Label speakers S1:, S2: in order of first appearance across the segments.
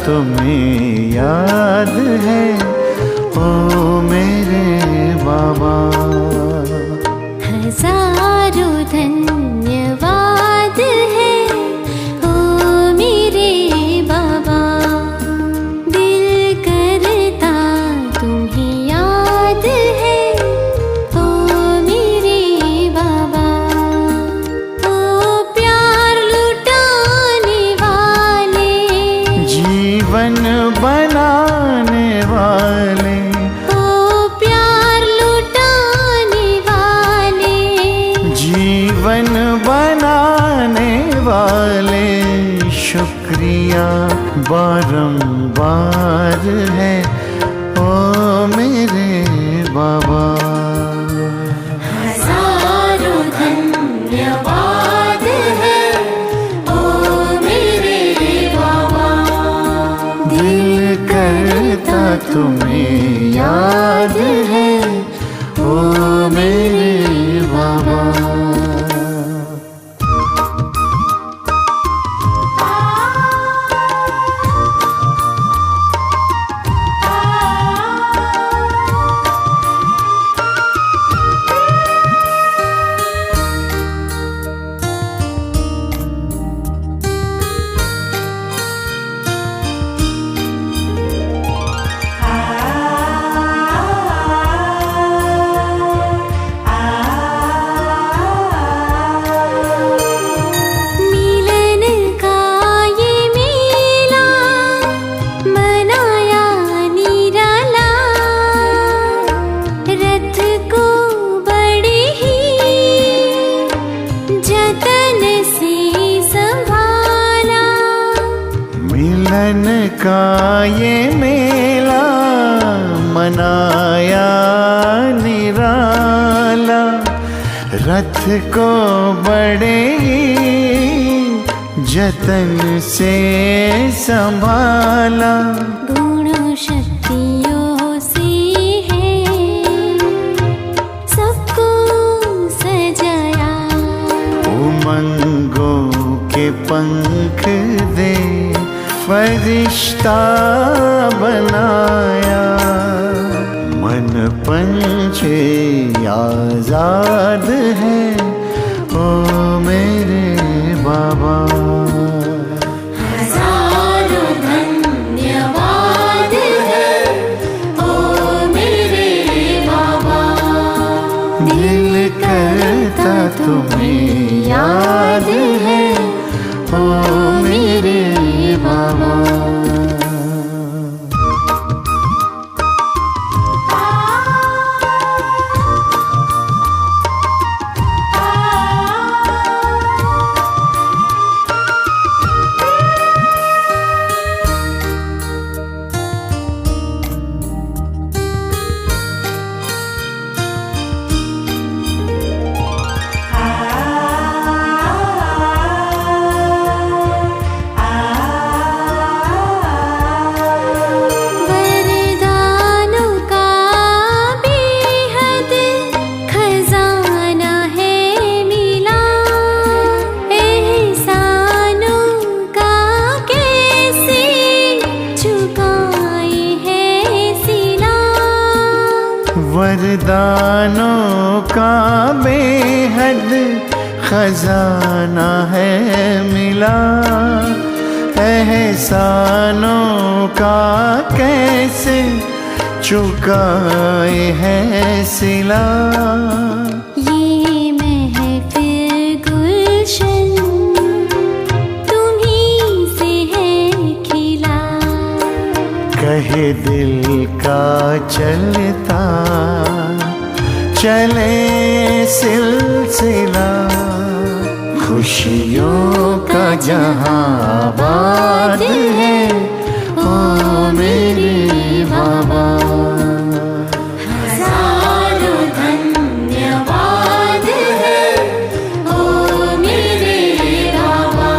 S1: तुम्हें याद है ओ मेरे बाबा।
S2: हजारों धन्यवाद है ओ मेरे बाबा। दिल करता तुम्हें याद है ओ मेरे बाबा। ओ प्यार लुटाने वाले,
S1: जीवन बनाने वाले,
S2: ओ प्यार लुटाने वाले,
S1: जीवन बनाने वाले, शुक्रिया बारंबार है ओ मेरे बाबा।
S2: हजारों धन्यवाद है ओ मेरे बाबा।
S1: दिल करता तुम्हें याद है ओ मेरे बाबा।
S2: मिलन का ये मेला मनाया निराला, रथ को बड़े ही जतन से संभाला।
S1: मिलन का ये मेला मनाया निराला, रथ को बड़े ही जतन से संभाला।
S2: गुणों शक्तियों से है सबको सजाया,
S1: उमंगों के पंख दे फरिश्ता बनाया। मन पंछी आजाद है ओ मेरे बाबा।
S2: हजारों धन्यवाद है ओ मेरे बाबा।
S1: दिल करता तुम्हें याद है ओ मेरे बाबा।
S2: वरदानों का बेहद खजाना है मिला, एहसानों का कैसे चुकाए है सिला।
S1: वरदानों का बेहद खजाना है मिला, एहसानों का कैसे चुकाए है सिला।
S2: ये महफिल गुलशन तुम्हीं से है खिला,
S1: कहे दिल का चलता चले सिलसिला। खुशियों का जहां आबाद है ओ मेरे बाबा।
S2: हजारों धन्यवाद है ओ मेरे बाबा।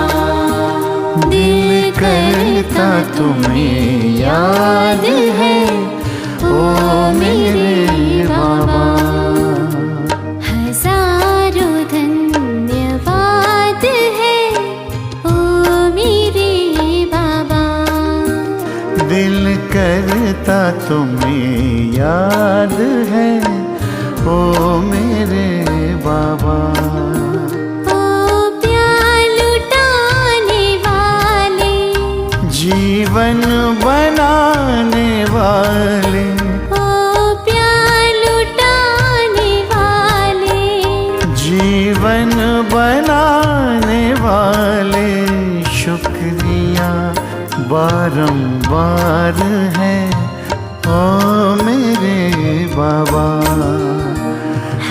S1: दिल करता तुम्हें याद है ओ मेरे बाबा।
S2: हजारों धन्यवाद है ओ मेरे बाबा।
S1: दिल करता तुम्हें याद है ओ मेरे बाबा।
S2: ओ प्यार लुटाने वाले,
S1: जीवन बनाने वाले,
S2: ओ प्यार लुटाने वाले,
S1: जीवन बनाने वाले, शुक्रिया बारंबार है ओ मेरे बाबा।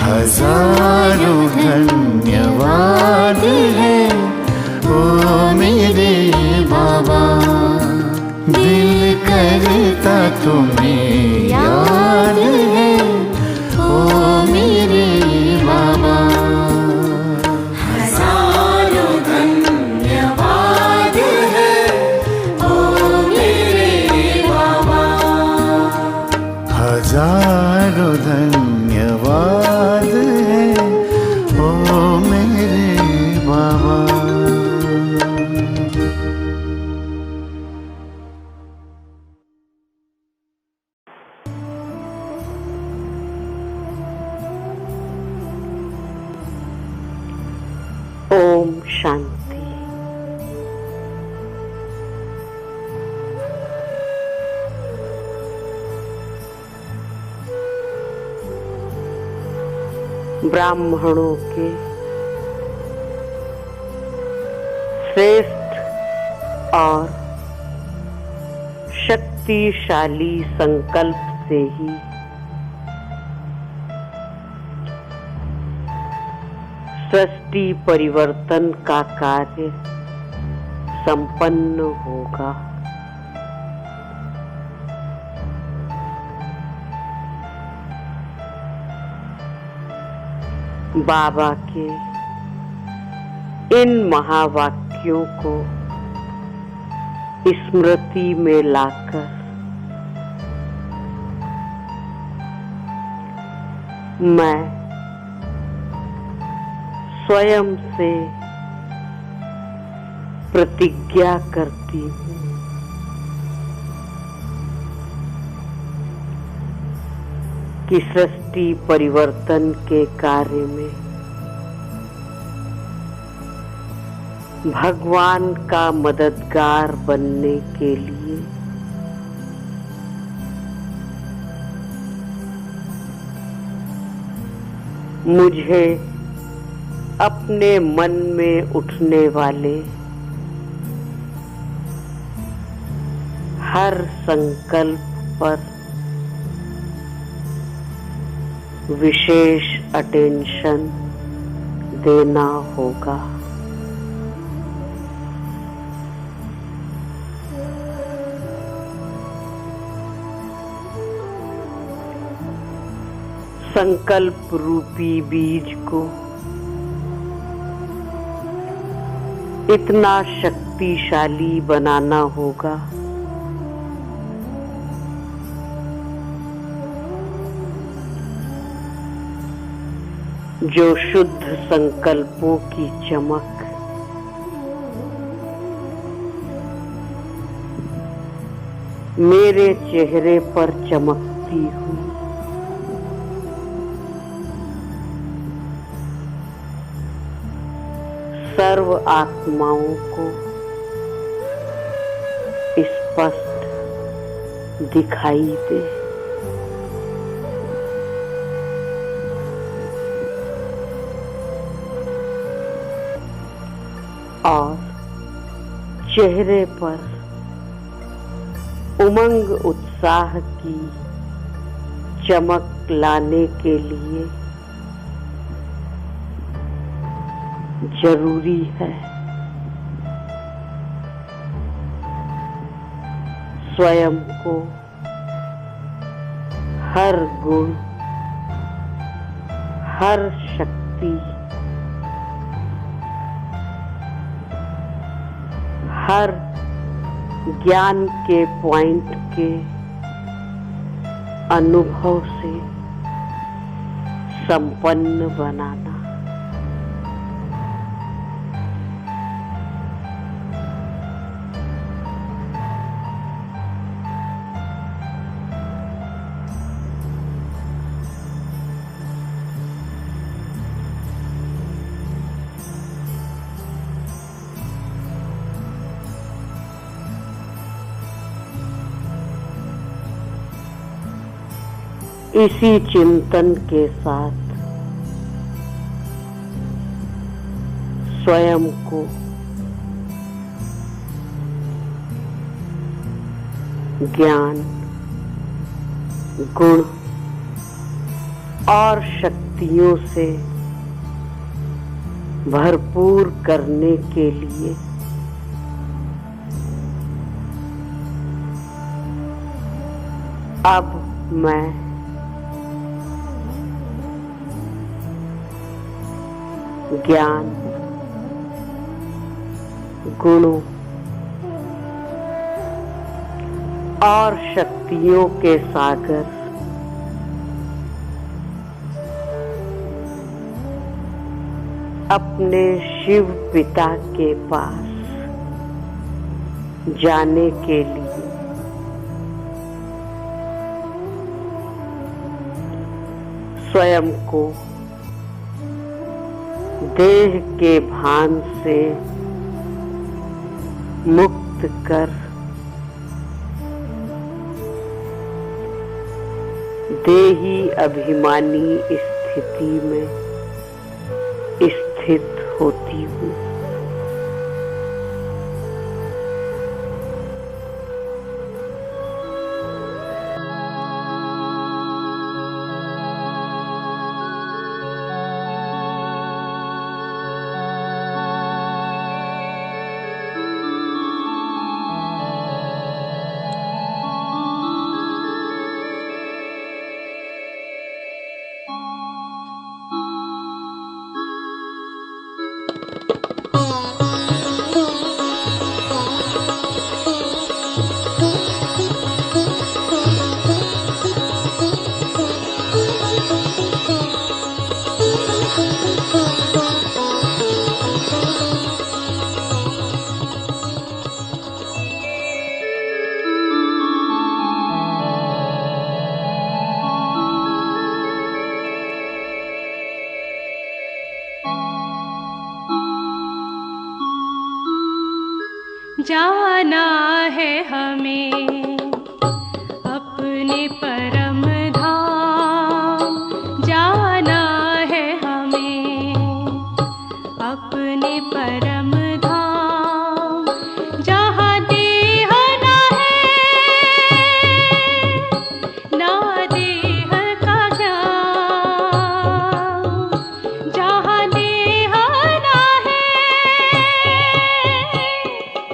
S1: हजारों धन्यवाद है ओ मेरे बाबा। दिल करता तुम्हें याद है ओ मेरे बाबा।
S2: हजारों धन्यवाद है ओ मेरे बाबा।
S1: हजारों धन्यवाद है ओ मेरे बाबा।
S3: ओम शांति। ब्राह्मणों के श्रेष्ठ और शक्तिशाली संकल्प से ही सृष्टि परिवर्तन का कार्य संपन्न होगा। बाबा के इन महावाक्यों को स्मृति में लाकर मैं स्वयं से प्रतिज्ञा करती हूँ कि सृष्टि परिवर्तन के कार्य में भगवान का मददगार बनने के लिए मुझे अपने मन में उठने वाले हर संकल्प पर विशेष अटेंशन देना होगा। संकल्प रूपी बीज को इतना शक्तिशाली बनाना होगा जो शुद्ध संकल्पों की चमक मेरे चेहरे पर चमकती हुई सर्व आत्माओं को स्पष्ट दिखाई दे। और चेहरे पर उमंग उत्साह की चमक लाने के लिए जरूरी है स्वयं को हर गुण, हर शक्ति, हर ज्ञान के पॉइंट के अनुभव से संपन्न बनाना। इसी चिंतन के साथ स्वयं को ज्ञान, गुण और शक्तियों से भरपूर करने के लिए अब मैं ज्ञान, गुणों और शक्तियों के सागर अपने शिव पिता के पास जाने के लिए स्वयं को देह के भान से मुक्त कर देही अभिमानी स्थिति में स्थित होती हूँ।
S2: जाना है हमें अपने परम धाम, जाना है हमें अपने परम धाम, जहाँ देह ना है ना देह का ज्ञान, जहाँ देह ना है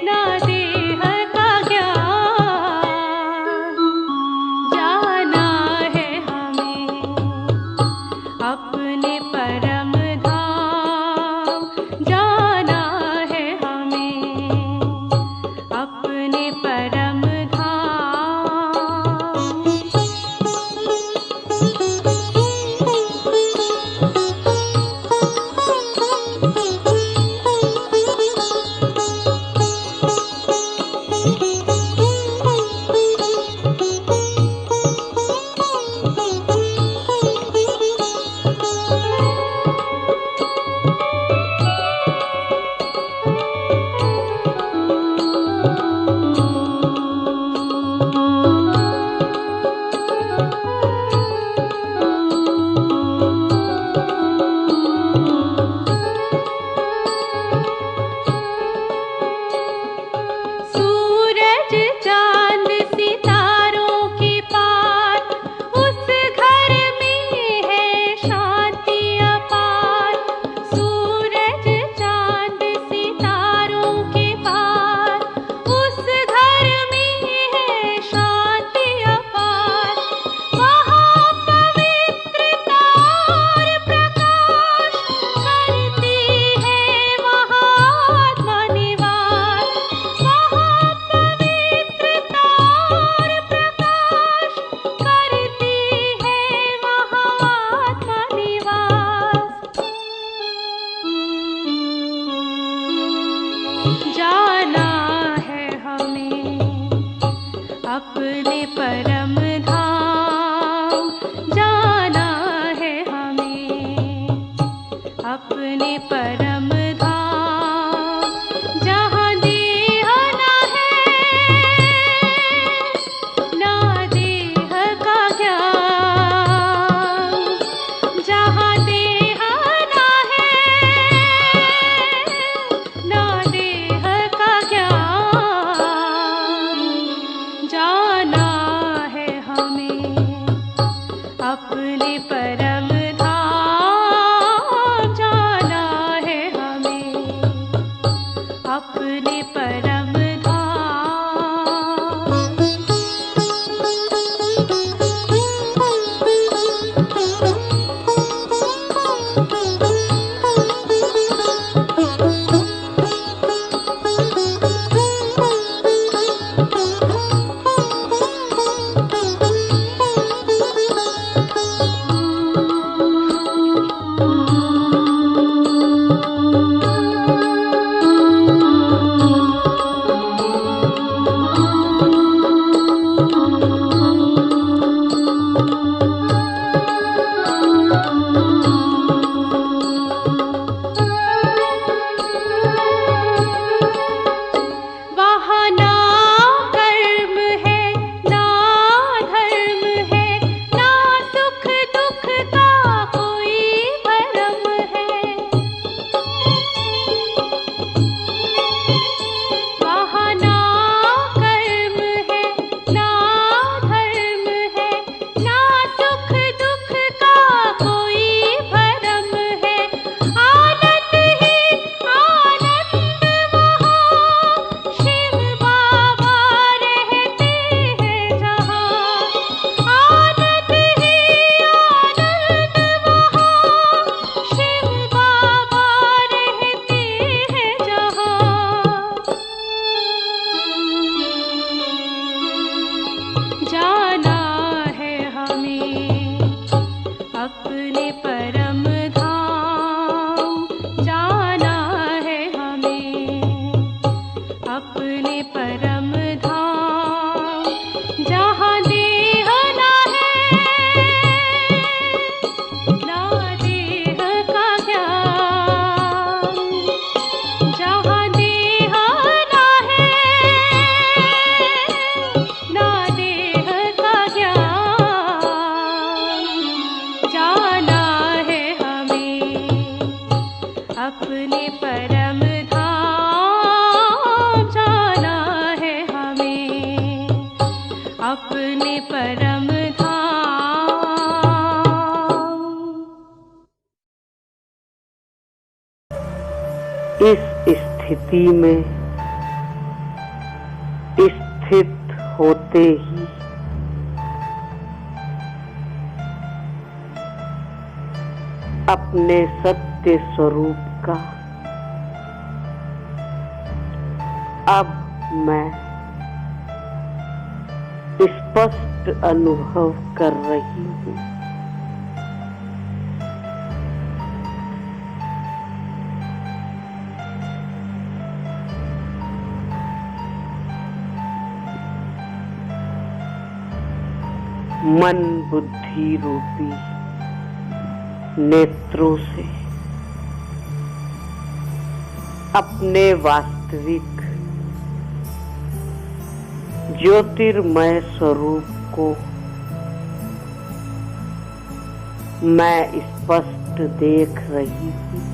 S2: ना देह का ज्ञान, जाना है हमें अपने परम धाम, जाना है हमें अपने परम सूरज चांद सितारों के पार, उस घर में है शांति अपार। सूरज चांद सितारों के पार, उस घर में है शांति अपार। वहाँ पवित्रता और प्रकाश करती है महात्मा निवास। वहाँ पवित्रता और प्रकाश करती है महात्मा निवास। जाना है हमें अपने परम धाम, जाना है हमें अपने परम धाम, जहाँ देह ना है ना देह का ज्ञान, अपने परम धाम।
S3: इस स्थिति में स्थित होते ही अपने सत्य स्वरूप का अब मैं स्पष्ट अनुभव कर रही हूँ। मन बुद्धि रूपी नेत्रों से अपने वास्तविक ज्योतिर्मय स्वरूप को मैं स्पष्ट देख रही हूँ।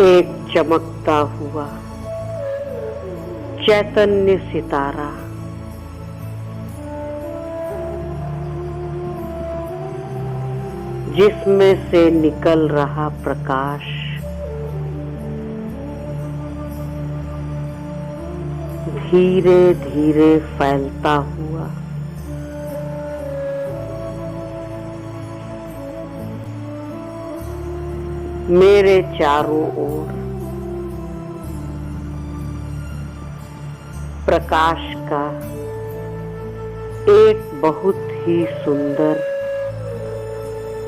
S3: एक चमकता हुआ चैतन्य सितारा जिसमें से निकल रहा प्रकाश धीरे धीरे फैलता हुआ मेरे चारों ओर प्रकाश का एक बहुत ही सुंदर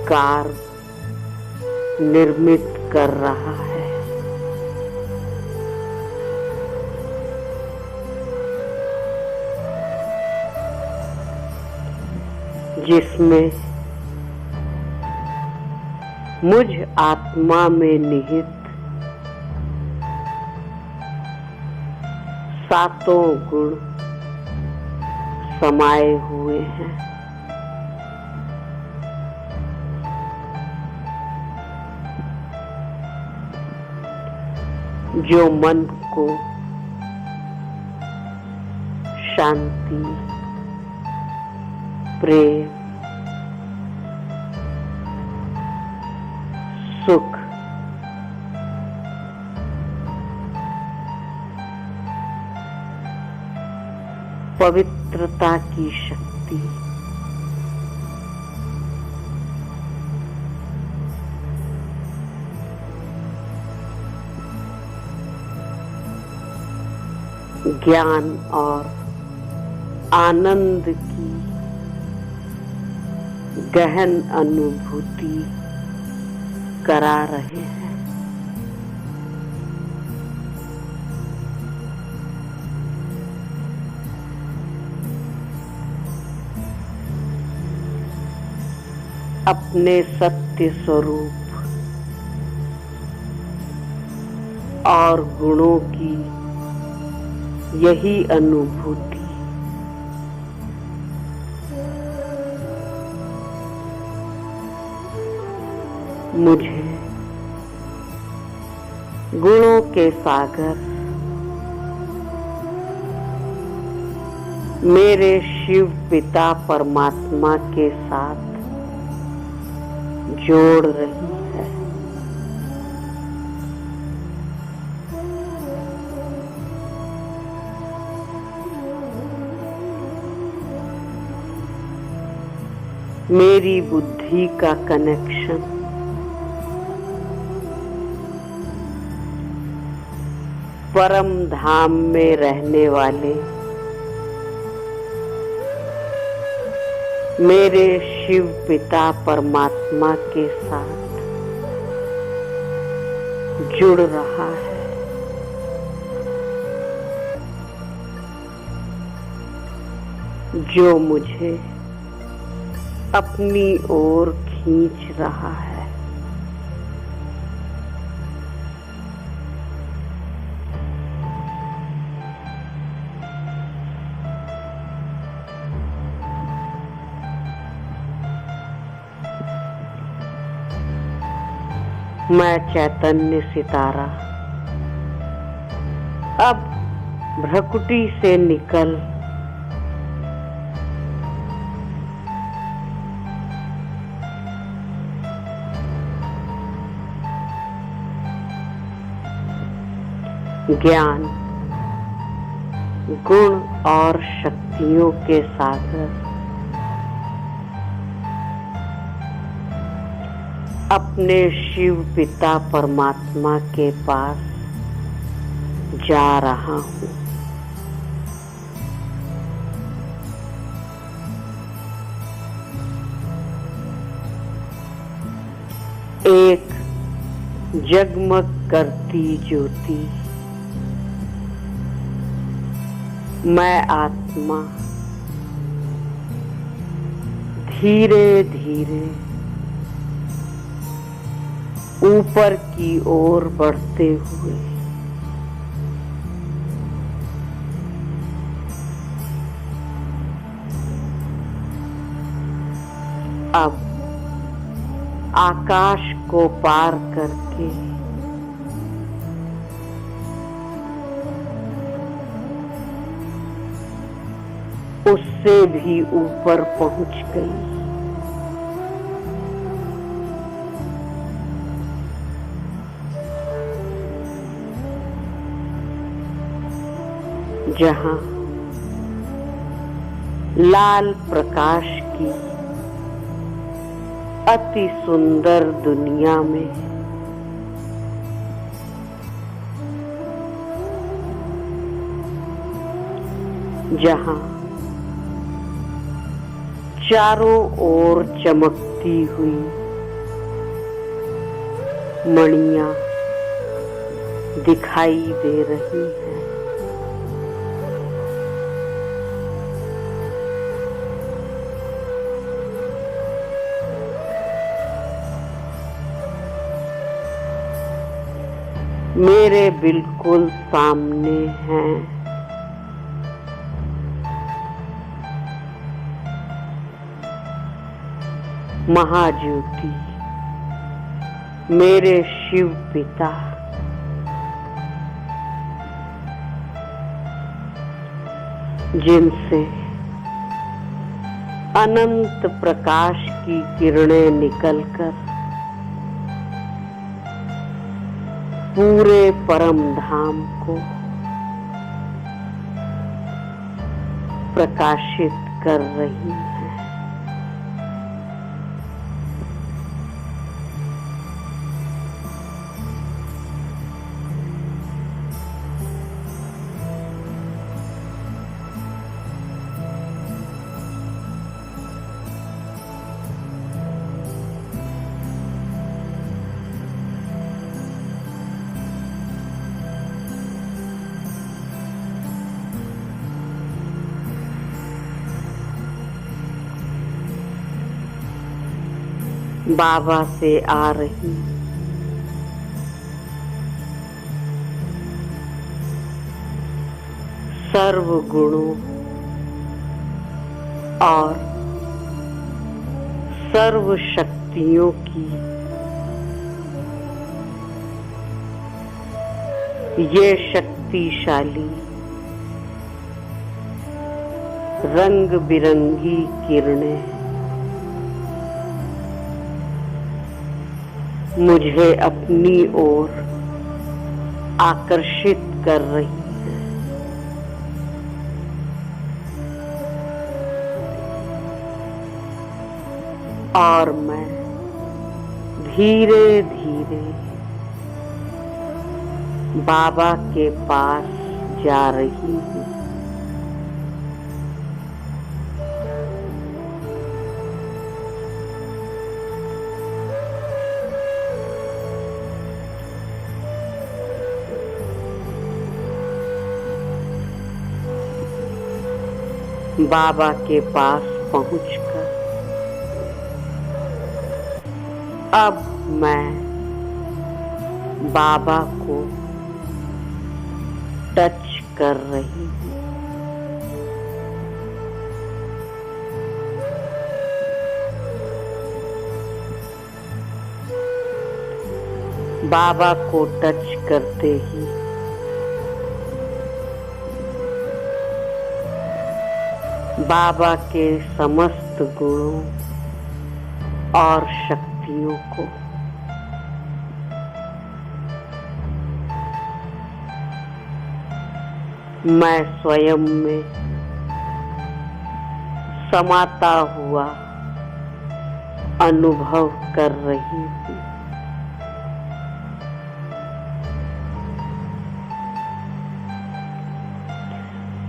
S3: कार निर्मित कर रहा है। जिसमें मुझ आत्मा में निहित सातों गुण समाये हुए हैं। जो मन को शांति, प्रेम, सुख, पवित्रता की शक्ति, ज्ञान और आनंद की गहन अनुभूति करा रहे हैं। अपने सत्य स्वरूप और गुणों की यही अनुभूति मुझे गुणों के सागर मेरे शिव पिता परमात्मा के साथ जोड़ रही है। मेरी बुद्धि का कनेक्शन परम धाम में रहने वाले मेरे शिव पिता परमात्मा के साथ जुड़ रहा है। जो मुझे अपनी ओर खींच रहा है। मैं चैतन्य सितारा अब भ्रकुटी से निकल ज्ञान, गुण और शक्तियों के सागर अपने शिव पिता परमात्मा के पास जा रहा हूँ। एक जगमग करती ज्योति, मैं आत्मा धीरे धीरे ऊपर की ओर बढ़ते हुए अब आकाश को पार करके उससे भी ऊपर पहुंच गई। जहां लाल प्रकाश की अति सुंदर दुनिया में जहां चारों ओर चमकती हुई मणियां दिखाई दे रही हैं। मेरे बिल्कुल सामने हैं महाज्योति, मेरे शिव पिता, जिनसे अनंत प्रकाश की किरणें निकलकर पूरे परम धाम को प्रकाशित कर रही है। बाबा से आ रही सर्व गुणों और सर्व शक्तियों की ये शक्तिशाली रंग बिरंगी किरणें मुझे अपनी ओर आकर्षित कर रही है। और मैं धीरे धीरे बाबा के पास जा रही हूँ। बाबा के पास पहुंचकर अब मैं बाबा को टच कर रही हूँ। बाबा को टच करते ही बाबा के समस्त गुणों और शक्तियों को मैं स्वयं में समाता हुआ अनुभव कर रही हूँ।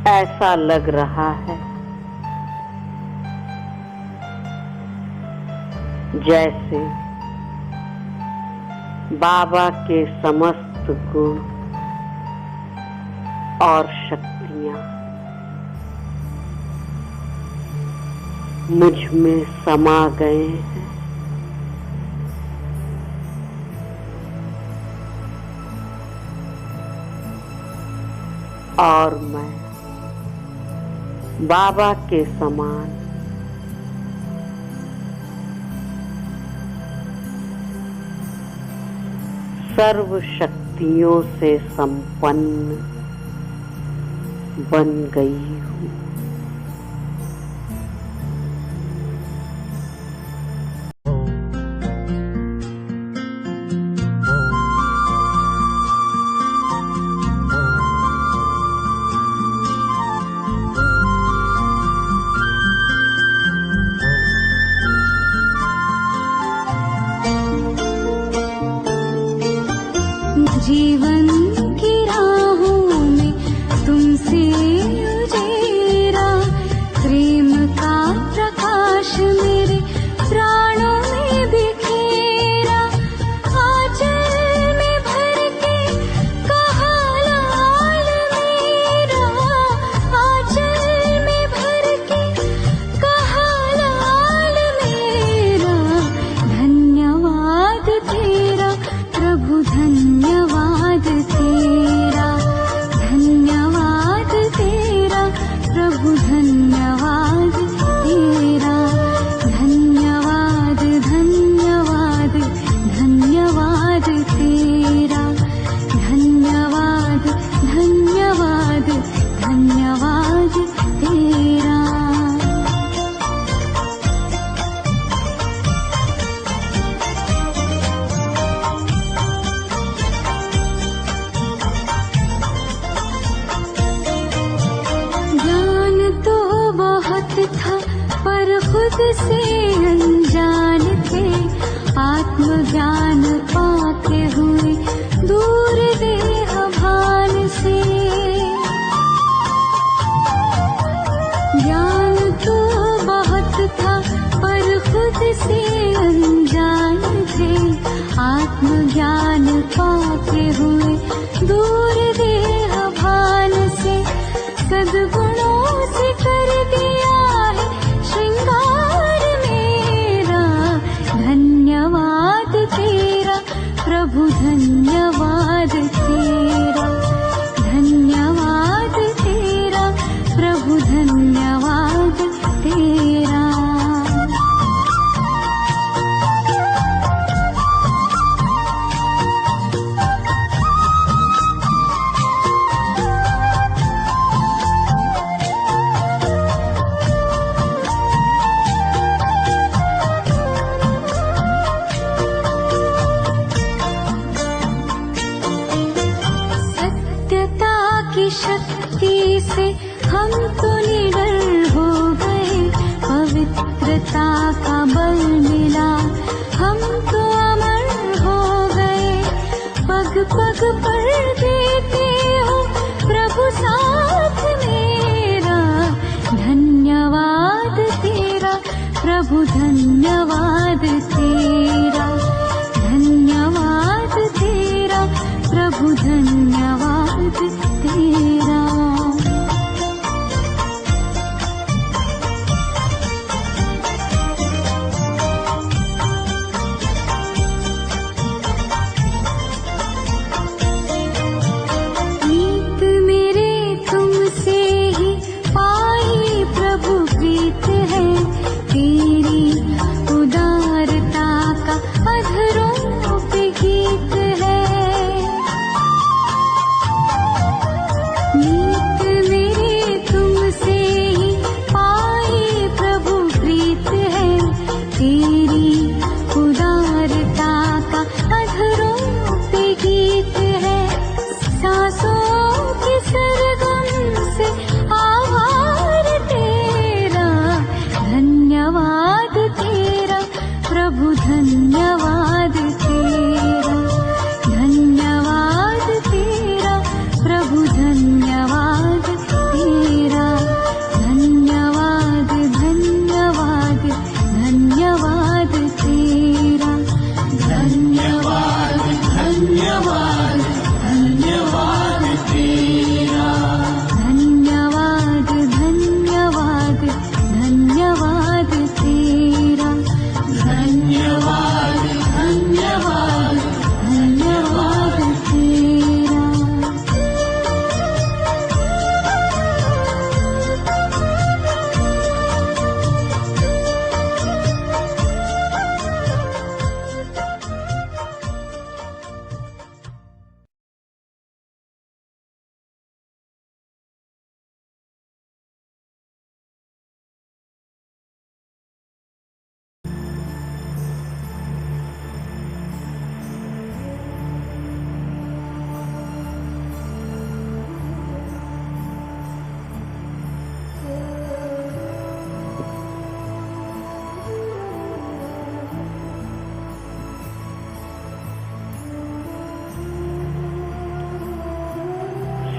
S3: ऐसा लग रहा है जैसे बाबा के समस्त गुण और शक्तियां मुझ में समा गए हैं। और मैं बाबा के समान सर्व शक्तियों से संपन्न बन गई हूँ।
S2: जीवन की राहों में तुमसे उजेरा प्रेम का प्रकाश मेरे प्राणों में बिखेरा। आंचल में भर के कहा लाल मेरा, आंचल में भर के कहा लाल मेरा। धन्यवाद तेरा प्रभु, धन्यवाद तेरा, धन्यवाद तेरा प्रभु, धन्यवाद तेरा। धन्यवाद धन्यवाद धन्यवाद तेरा, धन्यवाद धन्यवाद धन्यवाद तेरा। था पर खुद से अनजान थे, आत्मज्ञान पाके हुए दूर देह भान से। ज्ञान तो बहुत था पर खुद से अनजान थे, आत्मज्ञान पाके हुए दूर देह भान से। सद्गुणों से कर दिया है श्रृंगार मेरा। धन्यवाद तेरा प्रभु, धन्यवाद तेरा, धन्यवाद तेरा प्रभु, धन्यवाद तेरा। शक्ति से हम तो निडर हो गए, पवित्रता का बल मिला हम तो अमर हो गए। पग पग पर देते हो प्रभु साथ मेरा। धन्यवाद तेरा प्रभु, धन्यवाद तेरा, धन्यवाद तेरा प्रभु, धन्यवाद तेरा।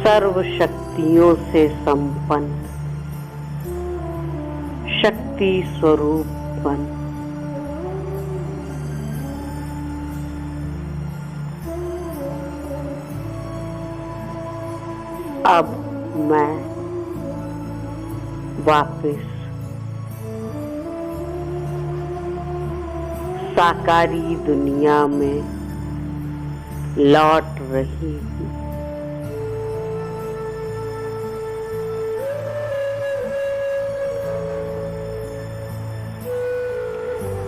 S3: सर्व शक्तियों से संपन्न शक्ति स्वरूप बन। अब मैं वापस साकारी दुनिया में लौट रही हूँ।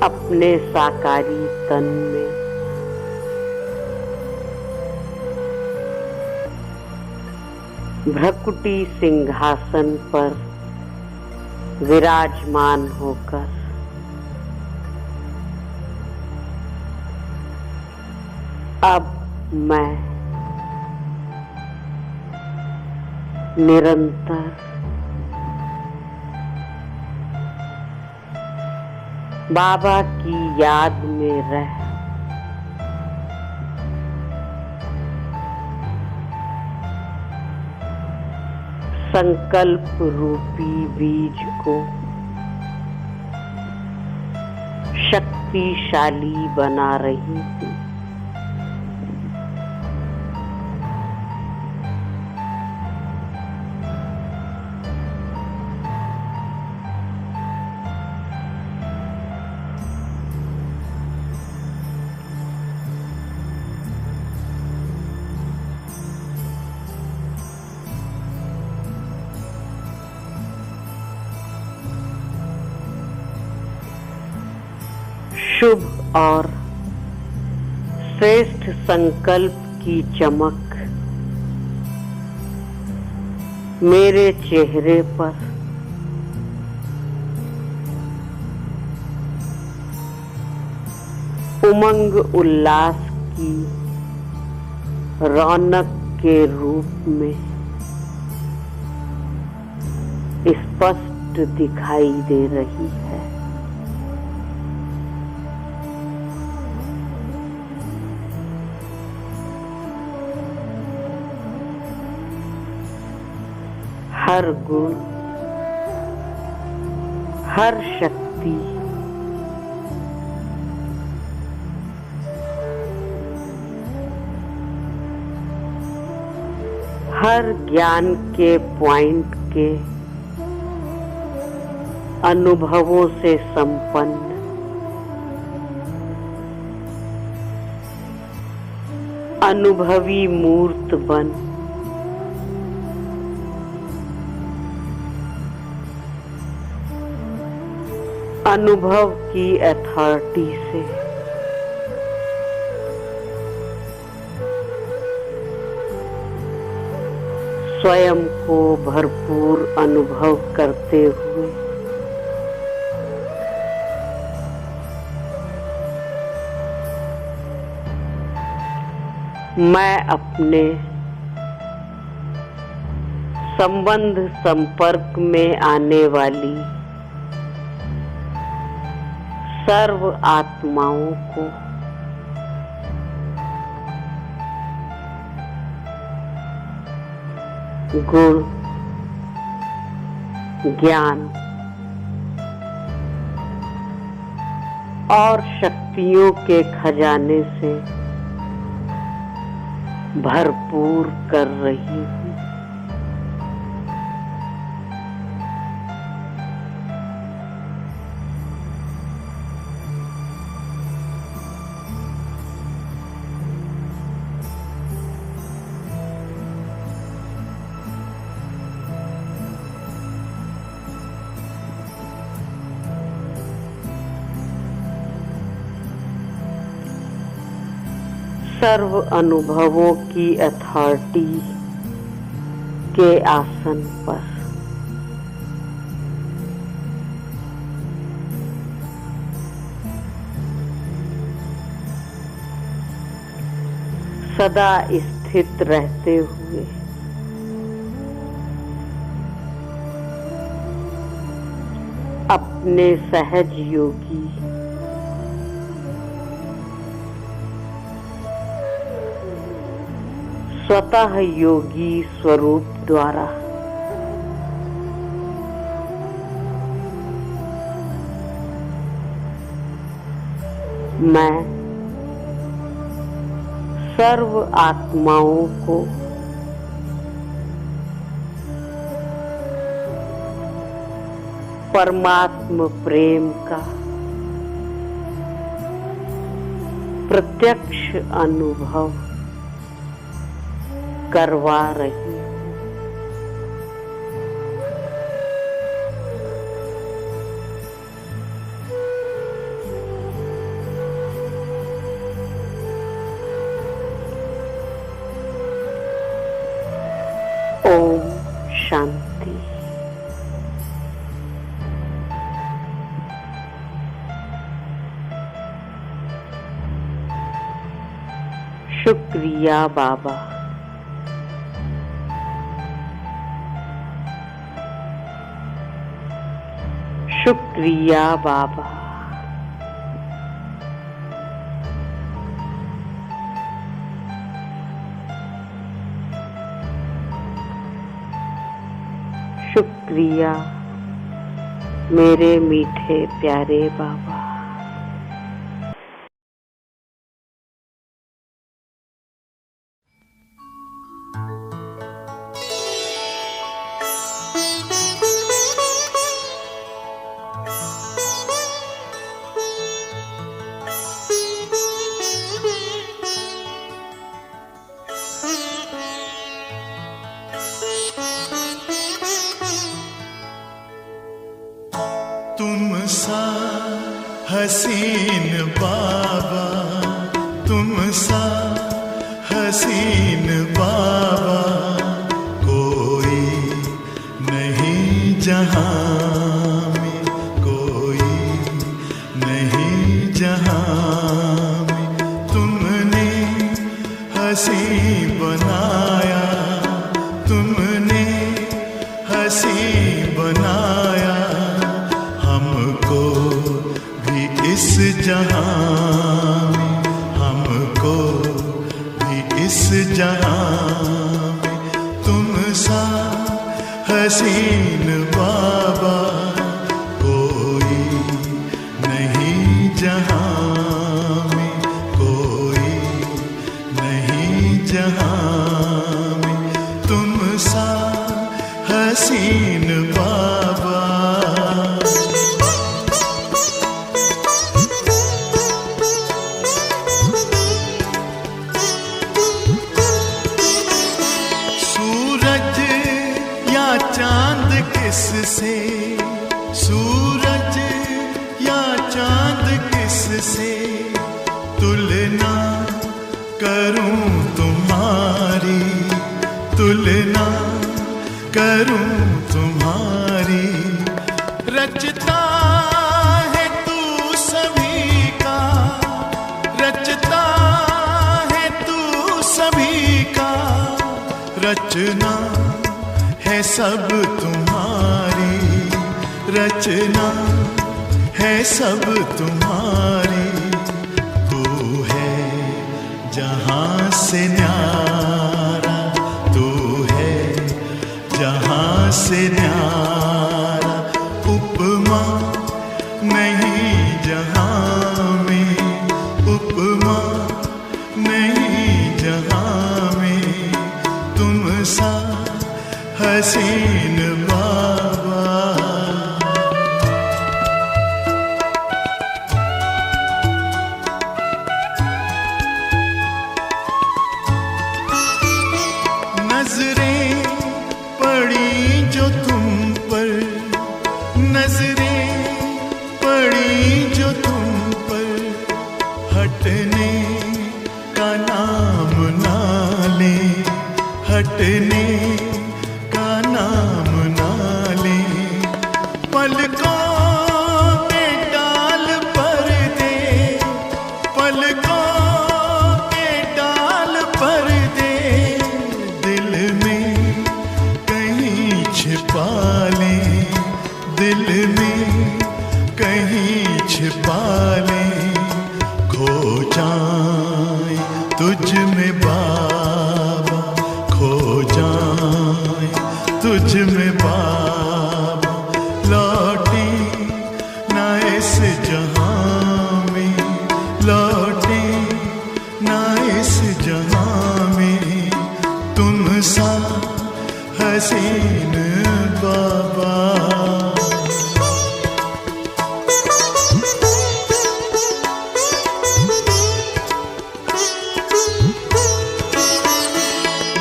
S3: अपने साकारी तन में भ्रकुटी सिंहासन पर विराजमान होकर अब मैं निरंतर बाबा की याद में रह संकल्प रूपी बीज को शक्तिशाली बना रही हूँ। शुभ और श्रेष्ठ संकल्प की चमक मेरे चेहरे पर उमंग उल्लास की रौनक के रूप में स्पष्ट दिखाई दे रही है। हर गुण, हर शक्ति, हर ज्ञान के पॉइंट के अनुभवों से संपन्न अनुभवी मूर्त बन अनुभव की अथॉरिटी से स्वयं को भरपूर अनुभव करते हुए मैं अपने संबंध संपर्क में आने वाली सर्व आत्माओं को गुण, ज्ञान और शक्तियों के खजाने से भरपूर कर रही हूँ। सर्व अनुभवों की अथॉरिटी के आसन पर सदा स्थित रहते हुए अपने सहज योगी स्वतः योगी स्वरूप द्वारा मैं सर्व आत्माओं को परमात्म प्रेम का प्रत्यक्ष अनुभव करवा रही हूँ। ओम शांति। शुक्रिया बाबा। शुक्रिया बाबा। शुक्रिया मेरे मीठे प्यारे बाबा।
S4: तुम सा हसीन बाबा, तुम सा हसीन बाबा कोई नहीं जहां में, कोई नहीं जहां में। तुमने हसी बनाया, तुमने हसी बनाया हमको भी इस जहां में, हमको भी इस जहां में। तुम सा हसीन बाबा कोई नहीं जहां में, कोई नहीं जहां में। तुम सा हसीन बाबा। सूरज या चांद किससे, सूरज या चांद किससे तुलना करूं तुम्हारी, तुलना करूं तुम्हारी। रचता है तू सभी का, रचता है तू सभी का। रचना है सब तुम्हारी, रचना है सब तुम्हारी। तू है जहां से न्यारा, तू है जहां से न्यारा। उपमा नहीं जहां में, उपमा नहीं जहां में। तुम सा हसीन बाबा। नजरें पड़ी जो तुम पर, नजरें पड़ी जो तुम पर। हटने का नाम ना ले, हटने का नाम ना ले। पलकों के डाल पर दे, पलकों के डाल पर दे। दिल में कहीं छिपा ले, दिल में कहीं छिपा ले। खो जाए तुझ में बाबा, इस जहां में लौटे ना इस जहां में तुम सा हसीन बाबा।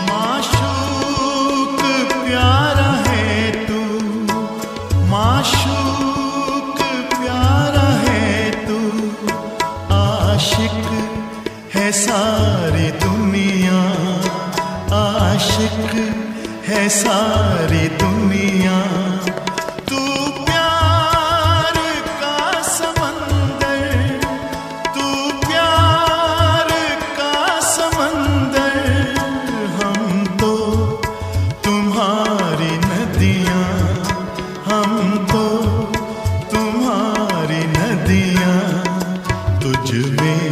S4: माशूक प्यारा है तू, माशूक प्यारा है तू, आशिक है सारी दुनिया, आशिक है सारी दुनिया। तू प्यार का समंदर, तू प्यार का समंदर, हम तो तुम्हारी नदियाँ, हम तो तुम्हारी नदियाँ। तुझ में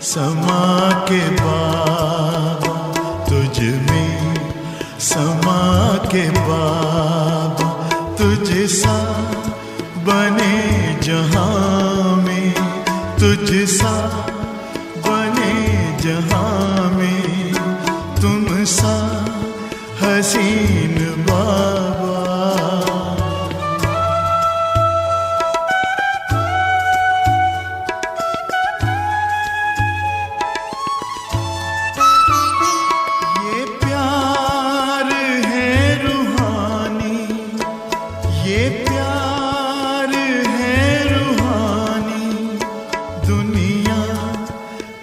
S4: समा के बाबा, तुझ में समा के बाबा, तुझ सा बने जहां में, तुझ सा बने जहां में तुम सा हसीन बाबा। ये प्यार है रूहानी, दुनिया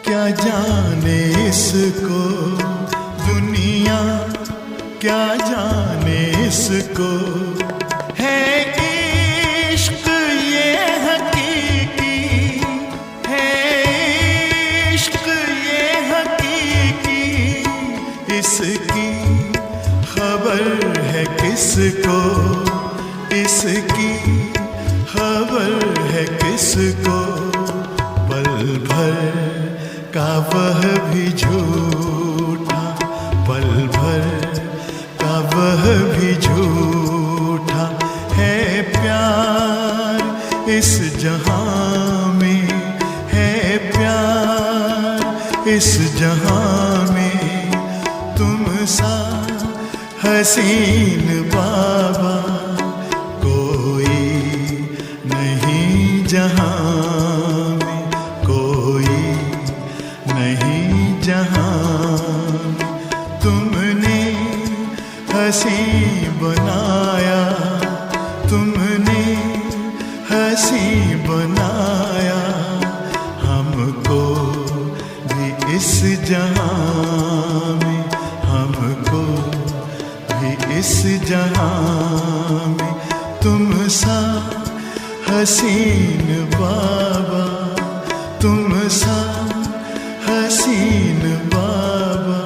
S4: क्या जाने इसको, दुनिया क्या जाने इसको। है इश्क ये हकीकी, है इश्क ये हकीकी, इसकी खबर है किसको, इसकी खबर है किसको। पल भर का वह भी झूठा, पल भर का वह भी झूठा है प्यार इस जहां में, है प्यार इस जहां में तुम सा हसीन बाबा जहां में, कोई नहीं जहां में। तुमने हंसी बनाया, तुमने हंसी बनाया, हमको भी इस जहां में, हमको भी इस जहां में तुम सा हसीन बाबा, तुम सा हसीन बाबा,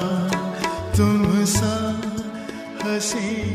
S4: तुम सा हसीन।